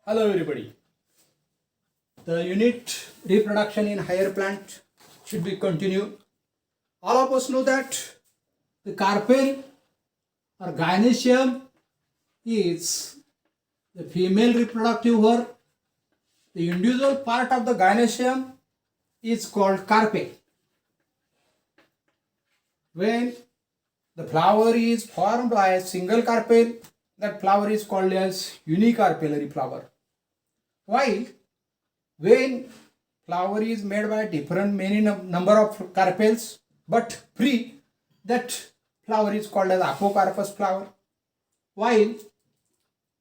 Hello everybody. The unit reproduction in higher plant should be continued. All of us know that the carpel or gynoecium is the female reproductive organ. The individual part of the gynoecium is called carpel. When the flower is formed by a single carpel, that flower is called as unicarpellary flower. While when flower is made by different many number of carpels but free, that flower is called as apocarpous flower. While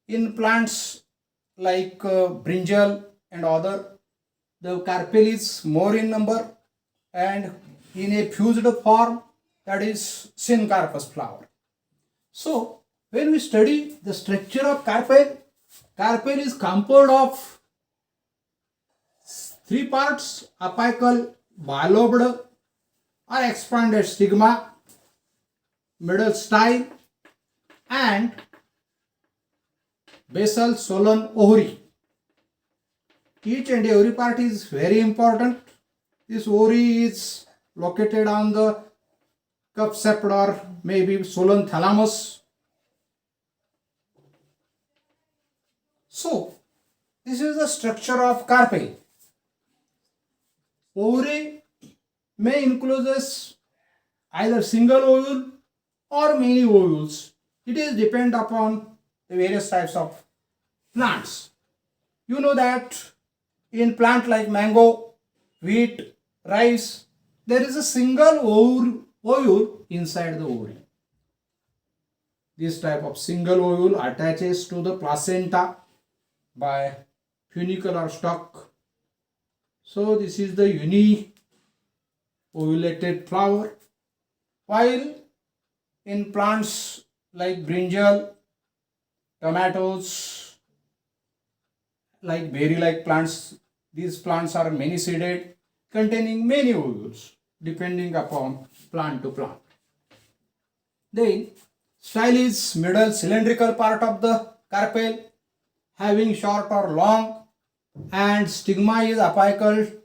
in plants like brinjal and other, the carpel is more in number and in a fused form, that is syncarpous flower. So when we study the structure of carpel, carpel is composed of three parts: apical, bilobed or expanded stigma, middle style, and basal swollen ovary. Each and every part is very important. This ovary is located on the cup septum or maybe swollen thalamus. So this is the structure of carpel. Ovary may include either single ovule or many ovules. It is depend upon the various types of plants. You know that in plant like mango, wheat, rice, there is a single ovule inside the ovary. This type of single ovule attaches to the placenta by funicular stalk. So this is the uni-ovulated flower. While in plants like brinjal, tomatoes, like berry-like plants, these plants are many-seeded, containing many ovules, depending upon plant to plant. Then, style is middle cylindrical part of the carpel, having short or long, and stigma is apical,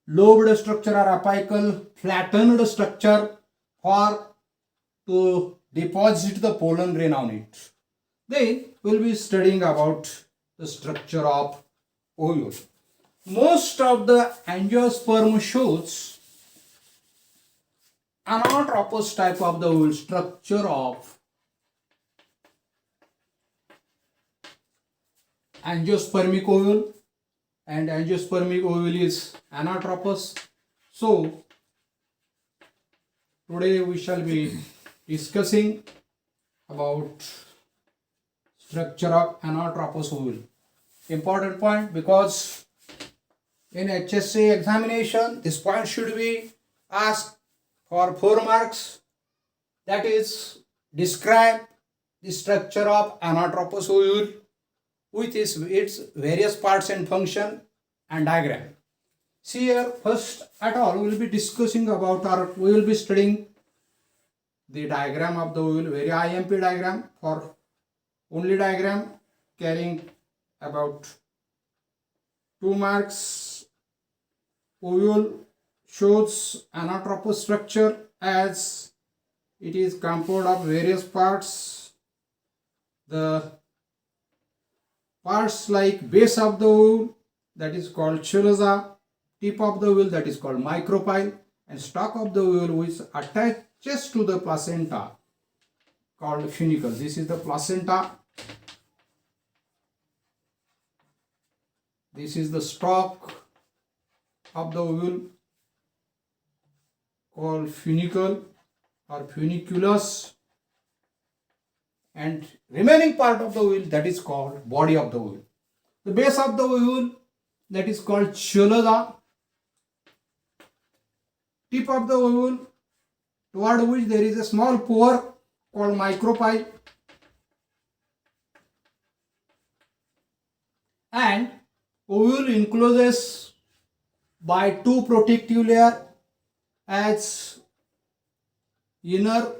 lobed structure or apical, flattened structure for to deposit the pollen grain on it. Then we'll be studying about the structure of ovule. Most of the angiosperm shows anatropous type of the ovule, structure of angiospermic ovule, and angiospermic ovule is anatropous. So today we shall be discussing about structure of anatropous ovule. Important point, because in HSC examination this point should be asked for 4 marks. That is, describe the structure of anatropous ovule with its various parts and function and diagram. See here, first at all we will be discussing about, or we will be studying the diagram of the ovule, very IMP diagram, for only diagram carrying about 2 marks. Ovule shows anatropous structure as it is composed of various parts. The parts like base of the ovule, that is called choloza, tip of the ovule, that is called micropyle, and stalk of the ovule which attaches to the placenta called funicle. This is the placenta. This is the stalk of the ovule called funicle or funiculus, and remaining part of the ovule, that is called body of the ovule. The base of the ovule, that is called choloza. Tip of the ovule, toward which there is a small pore called micropyle, and ovule encloses by 2 protective layers as inner,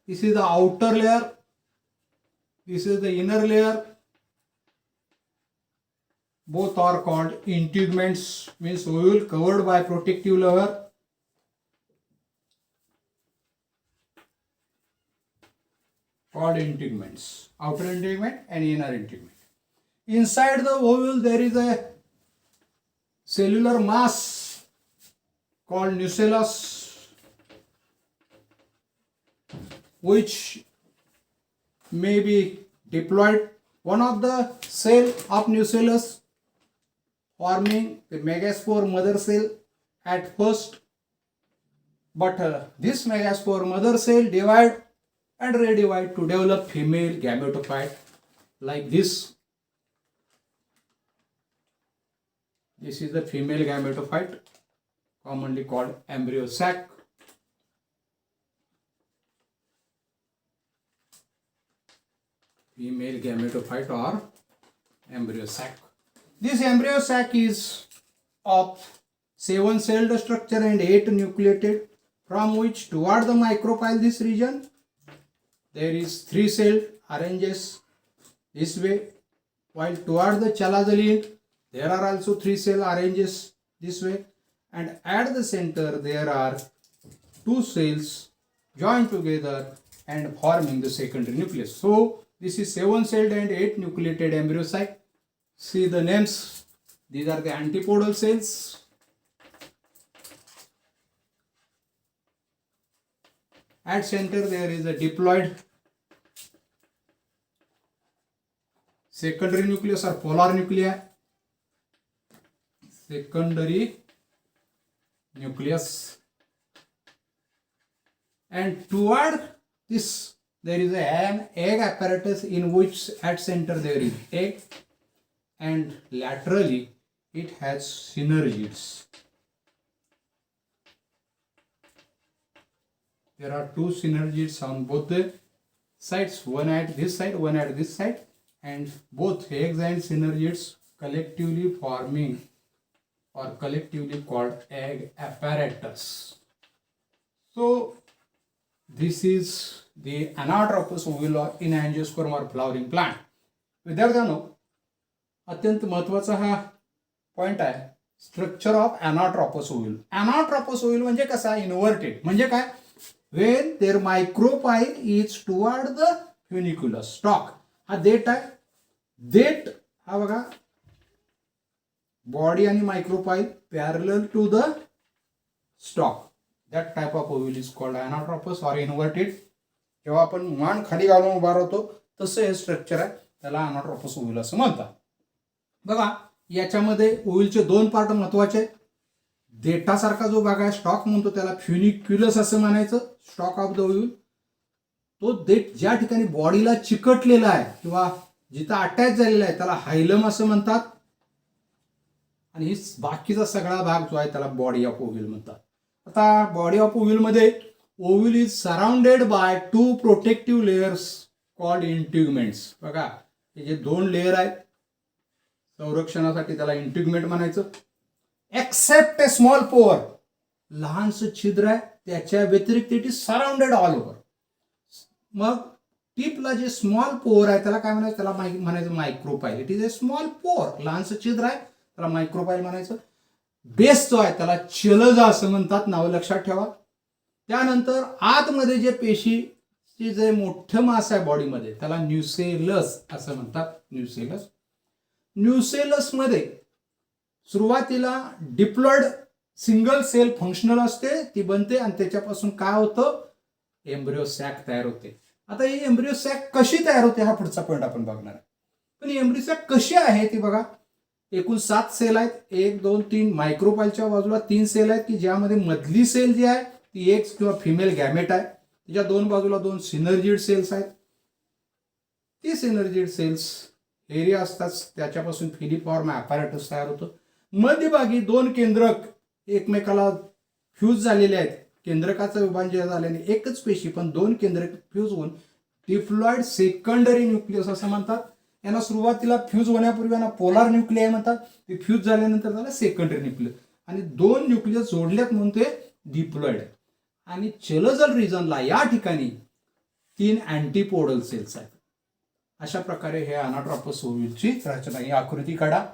this is the outer layer, this is the inner layer, both are called integuments, means ovule covered by protective layer. Called integuments, outer integument and inner integument. Inside the ovule there is a cellular mass called nucellus, which may be diploid. One of the cell of nucellus forming the megaspore mother cell at first, but this megaspore mother cell divide and redivide to develop female gametophyte like this. This is the female gametophyte, commonly called embryo sac. Female gametophyte or embryo sac. This embryo sac is of 7-celled structure and 8 nucleated, from which toward the micropyle this region there is 3-celled arranges this way, while toward the chalazoid there are also 3-cell arranges this way, and at the center there are 2 cells joined together and forming the secondary nucleus. So this is 7-celled and 8 nucleated embryo sac. See the names. These are the antipodal cells. At center there is a diploid secondary nucleus or polar nuclei. Secondary nucleus, and toward this there is an egg apparatus in which at center there is egg, and laterally it has synergids. There are 2 synergids on both the sides, one at this side, one at this side, and both eggs and synergids collectively forming or collectively called egg apparatus. So this is the anatropous ovule in angiosperm or flowering plant. विद्यार्थ्यांनो, अत्यंत महत्त्वाचा हा point आहे, structure of anatropous ovule. Anatropous ovule म्हणजे कसा, inverted. म्हणजे काय, when their micropyle is toward the funiculus stalk. हा देठ आहे. देठ हा बघा, body आणि micropyle parallel to the stalk. That type of ovule is called anatropous or inverted. जेव्हा आपण मान खाली घालून उभा राहतो तसं हे स्ट्रक्चर आहे, त्याला anatropous ovule असं म्हणतात. बघा, याच्यामध्ये ओव्हिलचे 2 पार्ट महत्त्वाचे आहेत. देठासारखा जो भाग आहे, स्टॉक म्हणतो त्याला फ्युनिक्युलस असं म्हणायचं, स्टॉक ऑफ द ओव्हिल. तो देठ ज्या ठिकाणी बॉडीला चिकटलेला आहे किंवा जिथं अटॅच झालेला आहे त्याला हायलम असं म्हणतात, आणि बाकीचा सगळा भाग जो आहे त्याला बॉडी ऑफ ओव्हिल म्हणतात. आता बॉडी ऑफ ओव्हिल मध्ये ovule is surrounded by 2 protective layers called integuments. बघा, हे जे 2 लेयर आहेत संरक्षणासाठी त्याला इंटिग्युमेंट म्हणायचं. एक्सेप्ट ए स्मॉल पोअर, लहानसं छिद्र आहे, त्याच्या व्यतिरिक्त it is surrounded all over. मग टिपला जे स्मॉल पोअर आहे त्याला काय म्हणायचं, त्याला म्हणायचं micropyle. It is a small pore, लहानसं छिद्र आहे त्याला मायक्रोपाईल म्हणायचं. बेस जो आहे त्याला चलजा असं म्हणतात, नाव लक्षात ठेवा. त्यानंतर आतमध्ये जे पेशीचे जे मोठं मास आहे बॉडीमध्ये त्याला न्यूसेलस असं म्हणतात. न्यूसेलस. न्यूसेलस मध्ये सुरुवातीला डिप्लॉइड सिंगल सेल फंक्शनल असते, ती बनते आणि त्याच्यापासून काय होतं, एम्ब्रियो सॅक तयार होते. आता ही एम्ब्रियो सॅक कशी तयार होते हा पुढचा पॉईंट आपण बघणार आहे. पण एम्ब्रियो सॅक कशी आहे ती बघा. एकूण 7 सेल आहेत. 1 2 3 मायक्रोपाईलच्या बाजूला 3 सेल आहेत की ज्यामध्ये मधली सेल जी आहे ती एक्स किंवा फिमेल गॅमेट आहे. तिच्या 2 बाजूला 2 सिनर्जिड सेल्स आहेत. ती सिनर्जिड सेल्स एरिया असतात, त्याच्यापासून फिलिफॉर्म ॲपॅरेटस तयार होतं. मध्यभागी 2 केंद्रक एकमेकाला फ्यूज झालेले आहेत. केंद्रकाचं विभाजन झाल्याने एकच पेशी पण 2 केंद्रक फ्यूज होऊन डिप्लॉइड सेकंडरी न्यूक्लियस असं म्हणतात. यांना सुरुवातीला फ्यूज होण्यापूर्वी यांना पोलार न्यूक्लियाय म्हणतात. ते फ्यूज झाल्यानंतर त्याला सेकंडरी न्यूक्लियस, आणि 2 न्यूक्लियस जोडल्यात म्हणून ते डिप्लॉइड आहे. आणि चेलोजल रिजनला या ठिकाणी 3 अँटीपोडल सेल्स आहेत. अशा प्रकारे हे अनाट्रोपस ओव्हिलची रचना. ही आकृती काढा.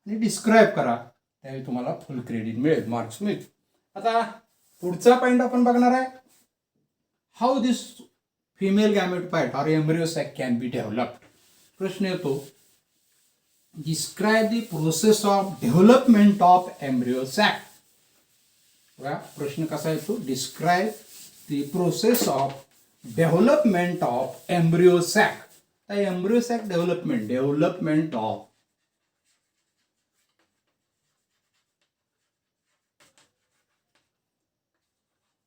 आणि डिस्क्राईब करा, त्यावेळी तुम्हाला फुल क्रेडिट मिळेल, मार्क्स मिळतील. आता पुढचा पॉईंट आपण बघणार आहे, हाऊ दिस फिमेल गॅमेटोफाइट और embryo sac can be developed. प्रश्न येतो, describe the process of development of embryo sac. बघा प्रश्न कसा येतो, describe the process of development of embryo sac. Embryo sac development of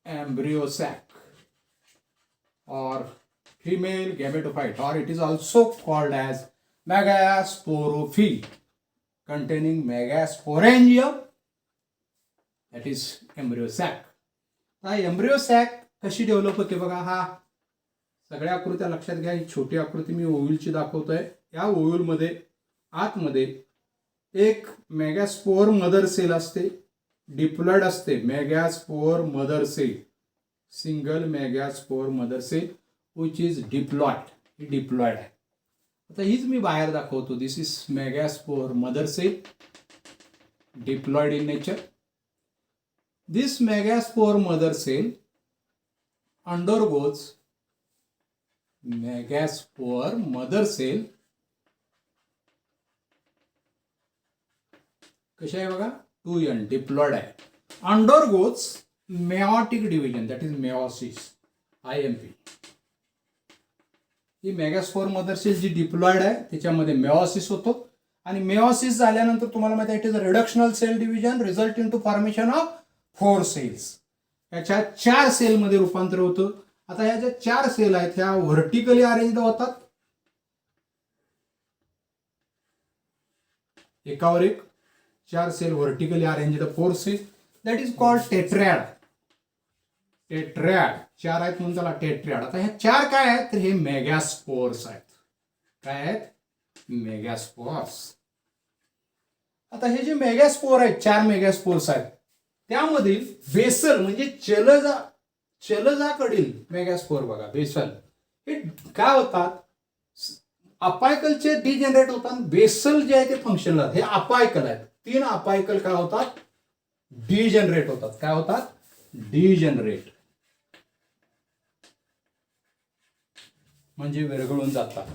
embryo sac or female gametophyte, or it is also called as megasporophyte containing megasporangium, that is embryo sac. हा embryo sac कशी develop होते बघा, हा सगळ्या आकृत्या लक्षात घ्या. ही छोटी आकृती मी ओव्ह्यूलची दाखवतोय. या ओव्ह्यूलमध्ये आतमध्ये एक मेगास्पोर मदर सेल असते, डिप्लॉइड असते. Megaspore mother cell, single megaspore mother cell which is diploid. ही डिप्लॉइड आहे. आता हीच मी बाहेर दाखवतो. This is megaspore mother cell, diploid in nature. This megaspore mother cell undergoes megaspore mother cell कशा आहे बघा, 2n डिप्लॉइड आहे. Undergoes meiotic division, that is meiosis, IMP. ही मेगास्पोर मदर सेल जी डिप्लॉइड आहे त्याच्यामध्ये मेओसिस होतो, आणि मेओसिस झाल्यानंतर तुम्हाला माहिती आहे it is a reductional cell division result into formation of 4 cells. याच्या 4 सेलमध्ये रूपांतर होतं. आता ह्या ज्या 4 सेल आहेत ह्या व्हर्टिकली अरेंज होतात, एकावर एक 4 cell vertically arranged 4 cell, that is called tetrad. Tetrad 4 आहेत म्हणून त्याला टेट्रॅड. आता ह्या 4 काय आहेत तर हे मेगास्पोर्स आहेत. काय आहेत, मेगास्पोर्स. आता हे जे मेगास्पोर आहेत, 4 मेगास्पोर्स आहेत, त्यामधील बेसल म्हणजे चलजाकडील मेगास्पोर बघा, बेसल हे काय होतात, अपायकलचे डिजनरेट होतात. बेसल जे आहे ते फंक्शनल, हे अपायकल आहेत. 3 अपायकल काय होतात, डिजनरेट होतात. काय होतात, डिजनरेट म्हणजे विरघळून जातात.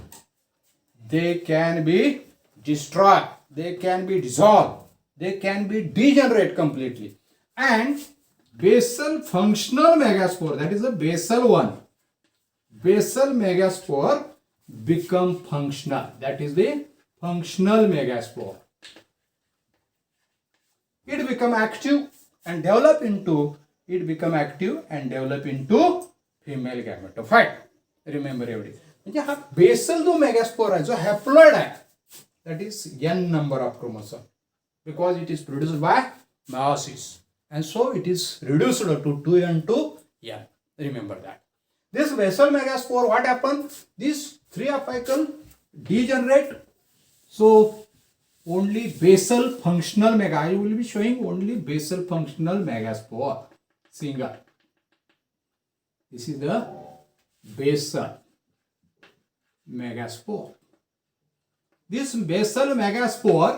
They can be destroy, they can be dissolve, they can be degenerate completely. And basal functional megaspore, that is the basal one, basal megaspore become functional, that is the functional megaspore. It become active and develop into female gametophyte. Remember everything. म्हणजे हा Basel जो megaspore आहे जो haploid आहे, that is n number of chromosome, because it is produced by meiosis. And so it is reduced to 2n to n. Remember that. This basal megaspore, what happened? These 3 apical degenerate. So only basal functional mega. I will be showing only basal functional megaspore. Single. This is the basal megaspore. This basal megaspore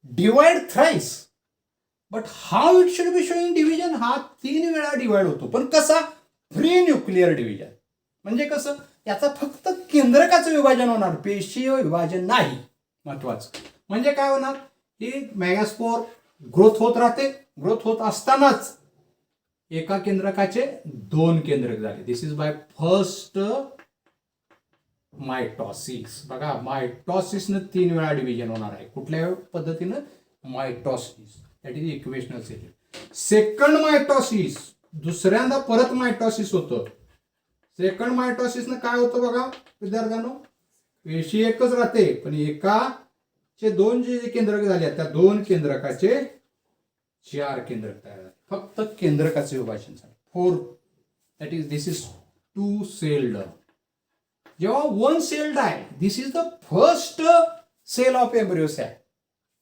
divide thrice. But how it should be showing division, हा 3 वेळा divide होतो. पण कसा, free nuclear division. म्हणजे कसं, याचा फक्त केंद्रकाचं विभाजन होणार, पेशीय विभाजन नाही. महत्वाचं म्हणजे काय होणार, ही मेगास्पोर ग्रोथ होत राहते. ग्रोथ होत असतानाच एका केंद्रकाचे 2 केंद्रक झाले. This is by first mitosis. बघा मायटॉसिसनं 3 वेळा डिव्हिजन होणार आहे. कुठल्या पद्धतीनं, mitosis, that is equational cell. Second mitosis, दुसऱ्यांदा परत मायटॉसिस होतं. सेकंड मायटॉसिसनं काय होतं बघा विद्यार्थ्यांनो, पेशी एकच राहते पण एकाचे 2 जे केंद्रक झाले त्या 2 केंद्रकाचे 4 केंद्रक तयार झाले. फक्त केंद्रकाचे विभाजन झाले. 4, that is this is 2 celled. जेव्हा 1 सेल्ड आहे, this is the first cell of embryo sac.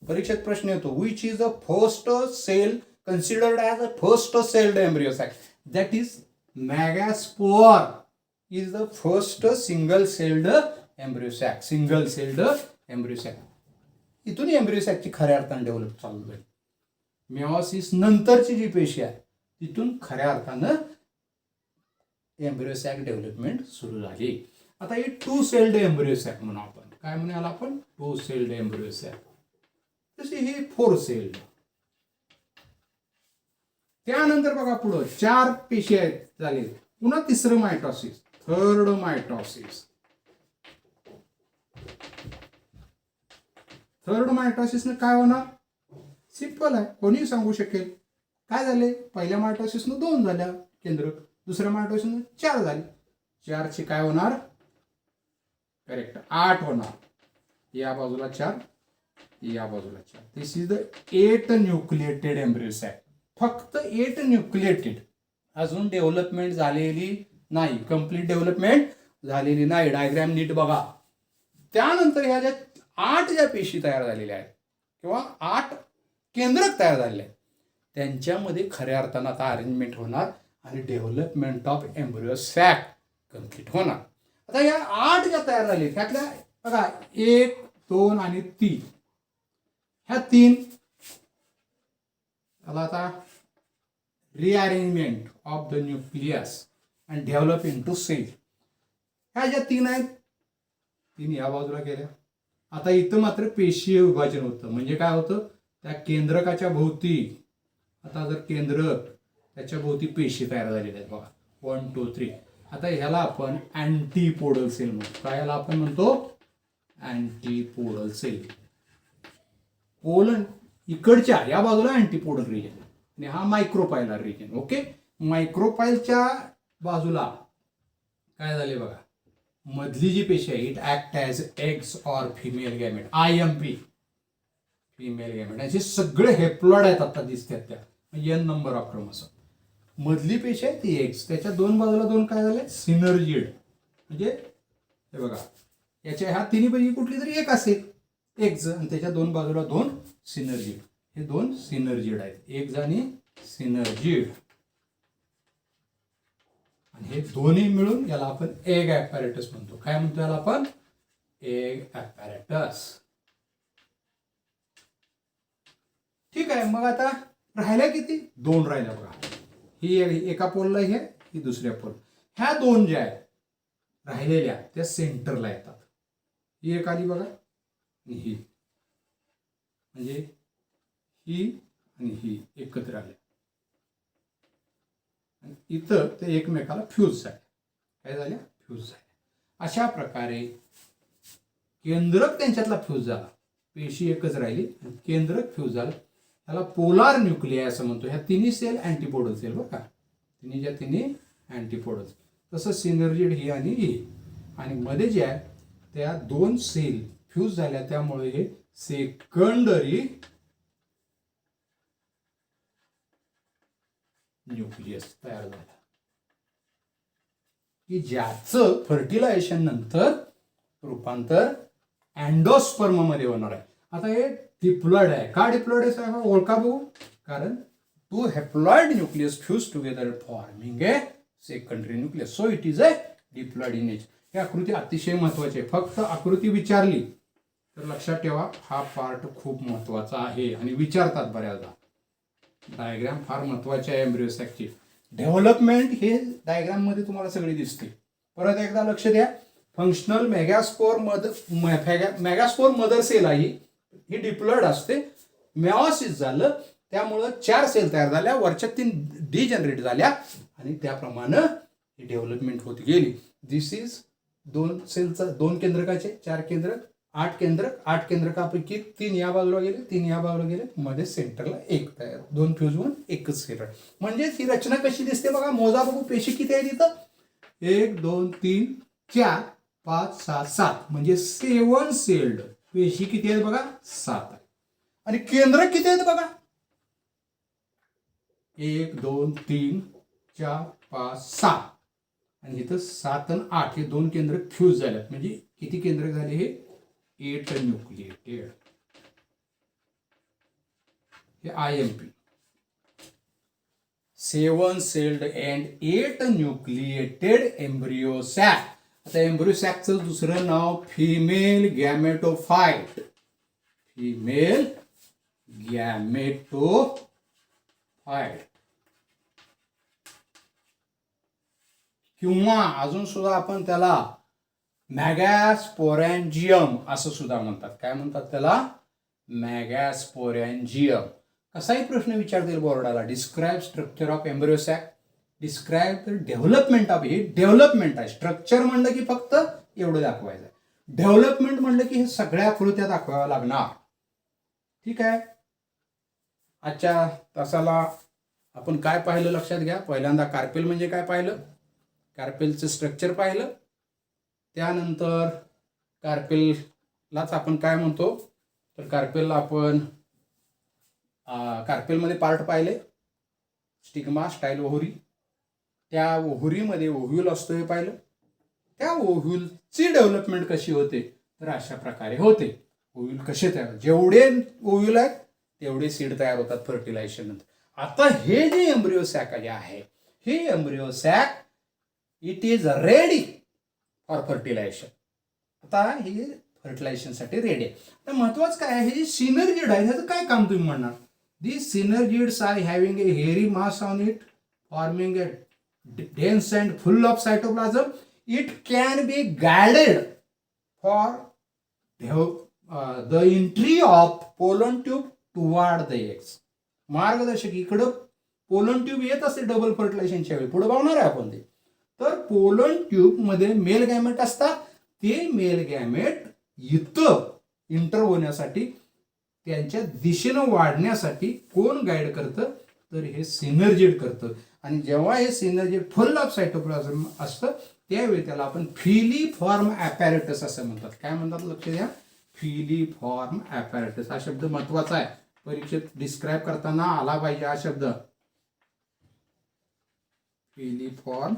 परीक्षेत प्रश्न येतो, which is the first cell considered as a first celled embryo sac. That is megaspore is the first single celled embryo sac. Single celled embryo sac. इथून embryo सॅकची खऱ्या अर्थानं develop चालू झाली. Meiosis नंतरची जी पेशी आहे तिथून खऱ्या अर्थानं एम्ब्रियो सॅक डेव्हलपमेंट सुरू झाली. आता ही 2 सेल्ड एम्ब्रियो सॅक म्हणू आपण. काय म्हणूया आपण? 2 सेल्ड एम्ब्रियो सॅक. तशी ही 4 सेल्ड. त्यानंतर बघा पुढं 4 पेशी आहेत झाले. पुन्हा तिसरं मायटॉसिस, थर्ड मायटॉसिस. थर्ड मायटॉसिसनं काय होणार? सिंपल आहे, कोणीही सांगू शकेल. काय झाले? पहिल्या मायटॉसिसनं 2 झाल्या केंद्रक, दुसऱ्या मायटॉसिसनं 4 झाली. 4 ची काय होणार? करेक्ट 8 होणार. या बाजूला 4, या बाजूला 4. This is the 8 nucleated embryo sac. फक्त 8 न्यूक्लिएटेड, अजून डेव्हलपमेंट झालेली नाही, कम्प्लीट डेव्हलपमेंट झालेली नाही. डायग्राम नीट बघा. त्यानंतर ह्या ज्या 8 ज्या पेशी तयार झालेल्या आहेत किंवा 8 केंद्रक तयार झालेले आहेत त्यांच्यामध्ये खऱ्या अर्थानं आता अरेंजमेंट होणार आणि development of embryo sac complete होणार. आता या 8 ज्या तयार झाले त्यातल्या बघा 1, 2 आणि 3, ह्या 3 त्याला आता rearrangement of the nucleus and develop into cell. ह्या ज्या 3 आहेत 3 या बाजूला गेल्या. आता इथं मात्र पेशीय विभाजन होतं. म्हणजे काय होतं? त्या केंद्रकाच्या भोवती, आता जर केंद्रक त्याच्या भोवती पेशी तयार झालेल्या आहेत बघा 1, 2, 3. आता ह्याला आपण अँटीपोडल सेल म्हणतो. काय याला आपण म्हणतो? अँटीपोडल सेल. पोलन इकडच्या या बाजूला अँटीपोडल रिजन आणि हा मायक्रोपायलर रिजन. ओके, मायक्रोपायलच्या बाजूला काय झाले बघा, मधली जी पेशी आहे it act as eggs or female gamete, IMP female gamete. असे सगळे हेप्लॉइड आहेत आता दिसतात त्या, N नंबर ऑफ क्रोमोसोम. मधली पेशी आहे ती एग्स, त्याच्या 2 बाजूला 2 काय झाले? सिनर्जिड. म्हणजे हे बघा याच्या ह्या 3 पैकी कुठली तरी एक असेल एग्ज आणि त्याच्या 2 बाजूला 2 सिनर्जिड. हे 2 सिनर्जिड आहेत, एग्ज आणि सिनर्जिड. आणि हे दोन्ही मिळून याला आपण एग ॲपॅरेटस म्हणतो. काय म्हणतो याला आपण? Egg apparatus. ठीक आहे, मग आता राहिल्या किती? 2 राहिल्या बघा. ही एका पोलला ही आहे, ही दुसऱ्या पोल. ह्या 2 ज्या आहेत राहिलेल्या त्या सेंटरला येतात. ही एक आली बघा आणि ही, म्हणजे ही आणि ही एकत्र आल्या आणि इथं ते एकमेकाला फ्यूज झाले. काय झाल्या? फ्यूज झाल्या. अशा प्रकारे केंद्रक त्यांच्यातला फ्यूज झाला, पेशी एकच राहिली आणि केंद्रक फ्यूज झालं. त्याला पोलार न्यूक्लिया असं म्हणतो. ह्या 3 सेल अँटीपोडल सेल बरं का, तिन्ही अँटीपोडल. तसं सिनर्जिड ही आणि ही, आणि मध्ये जे आहे त्या 2 सेल फ्यूज झाल्या त्यामुळे हे सेकंडरी न्यूक्लियस तयार झाला की ज्याचं फर्टिलायझेशन नंतर रूपांतर अँडोस्पर्म मध्ये होणार आहे. आता हे डिप्लॉइड आहे. का डिप्लॉइड आहे साहेब? ओळखा बघू. कारण 2 haploid nucleus fuse together forming a secondary nucleus. So it is a diploid in nature. ही आकृती अतिशय महत्वाची आहे. फक्त आकृती विचारली तर लक्षात ठेवा, हा पार्ट खूप महत्वाचा आहे आणि विचारतात बऱ्याचदा. डायग्राम फार महत्वाची आहे एम्ब्रियो सॅकची. डेव्हलपमेंट हे डायग्राम मध्ये तुम्हाला सगळी दिसते. परत एकदा लक्ष द्या. फंक्शनल मेगास्पोर मदर सेल आहे ही डिप्लॉइड असते. मेओसिस झालं त्यामुळं 4 सेल तयार झाल्या, वरच्या 3 डिजनरेट झाल्या आणि त्याप्रमाणे ही डेव्हलपमेंट होत गेली. दिस इज 2 सेलचा 2 केंद्रकाचे 4 केंद्रक, 8 केंद्रक. 8 केंद्रकापैकी 3 या बाजूला गेले, 3 या बाजूला गेले, मध्ये सेंटरला 1 तयार, 2 फ्यूज होऊन एकच सेल. म्हणजे ही रचना कशी दिसते बघा. मोजा बघू पेशी किती आहे तिथं. 1, 2, 3, 4, 5, 6, 7 म्हणजे 7 सेल्ड. पेशी किती आहेत बघा? 7 आहे. आणि केंद्रक किती आहेत बघा. 1, 2, 3, 4, 5, 6 आणि इथं 7 आणि 8 हे 2 केंद्रक फ्यूज झाल्यात. म्हणजे किती केंद्रक झाले? हे 8 न्यूक्लिएटेड. हे IMP 7 celled and 8 nucleated embryo sac. आता एम्ब्रियो सॅकचं दुसरं नाव फिमेल गॅमेटोफाइट. फिमेल गॅमेटोफाइट. किंवा अजून सुद्धा आपण त्याला मॅगॅस्पोरॅन्जियम असं सुद्धा म्हणतात. काय म्हणतात त्याला? मॅगॅस्पोरॅन्जियम. कसाही प्रश्न विचारतील बोर्डाला, describe structure of embryo sac, describe the development of. हे डेव्हलपमेंट आहे. स्ट्रक्चर म्हणलं की फक्त एवढं दाखवायचं आहे. डेव्हलपमेंट म्हणलं की हे सगळ्या आकृत्या दाखवाव्या लागणार. ठीक आहे. आजच्या तासाला आपण काय पाहिलं लक्षात घ्या. पहिल्यांदा कार्पेल म्हणजे काय पाहिलं, कार्पेलचं स्ट्रक्चर पाहिलं. त्यानंतर कार्पेललाच आपण काय म्हणतो, तर कार्पेलला आपण कार्पेलमध्ये पार्ट पाहिले, स्टिग्मा, स्टाईल, ओव्हरी. त्या ओव्हरीमध्ये ओव्ह्यूल असतो हे पाहिलं. त्या ओव्ह्यूलची डेव्हलपमेंट कशी होते, तर अशा प्रकारे होते. ओव्ह्यूल कसे तयार, जेवढे ओव्ह्यूल आहेत तेवढे सीड तयार होतात फर्टिलायझेशन नंतर. आता हे जे एम्ब्रियो सॅक आहे, हे embryo sac it is ready for fertilisation. आता हे फर्टिलायझेशनसाठी रेडी आहे. तर महत्वाचं काय आहे, हे जे सिनर्जिड आहे ह्याचं काय काम तुम्ही म्हणणार. These synergids are having a hairy mass on it, forming a dense and full of cytoplasm. It can be guided for the entry of pollen tube toward the eggs. मार्गदर्शक इकडं पोलन ट्यूब येत असते double फर्टिलायझेशनच्या वेळी. पुढे बघणार आहे आपण ते. तर पोलन ट्यूब मध्ये मेल गॅमेट असतात. ते मेल गॅमेट इथं इंटर होण्यासाठी, त्यांच्या दिशेनं वाढण्यासाठी कोण गाईड करतं, तर हे सिनर्जिड करतं. आणि जेव्हा हे सिनर्जिड फुल ऑफ सायटोप्लाझम असतं त्यावेळी त्याला आपण फिलीफॉर्म ॲपॅरेटस असं म्हणतात. काय म्हणतात लक्ष द्या, फिलीफॉर्म ॲपॅरेटस. हा शब्द महत्वाचा आहे, परीक्षेत डिस्क्राईब करताना आला पाहिजे हा शब्द. फिलीफॉर्म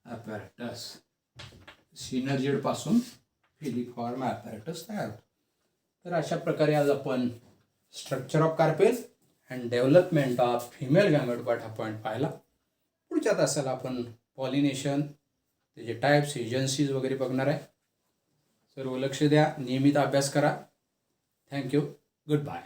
ॲपॅरेटस, सिनर्जिड पासून फिलीफॉर्म ॲपॅरेटस तयार होतो. तर अशा प्रकारे आज आपण structure of carpel and development of female gametophyte हा पॉईंट पाहिला. पुढच्या तासाला आपण पॉलिनेशन, त्याचे टाईप्स, एजन्सीज वगैरे बघणार आहे. सर्व लक्ष द्या, नियमित अभ्यास करा. थँक्यू. Good bye.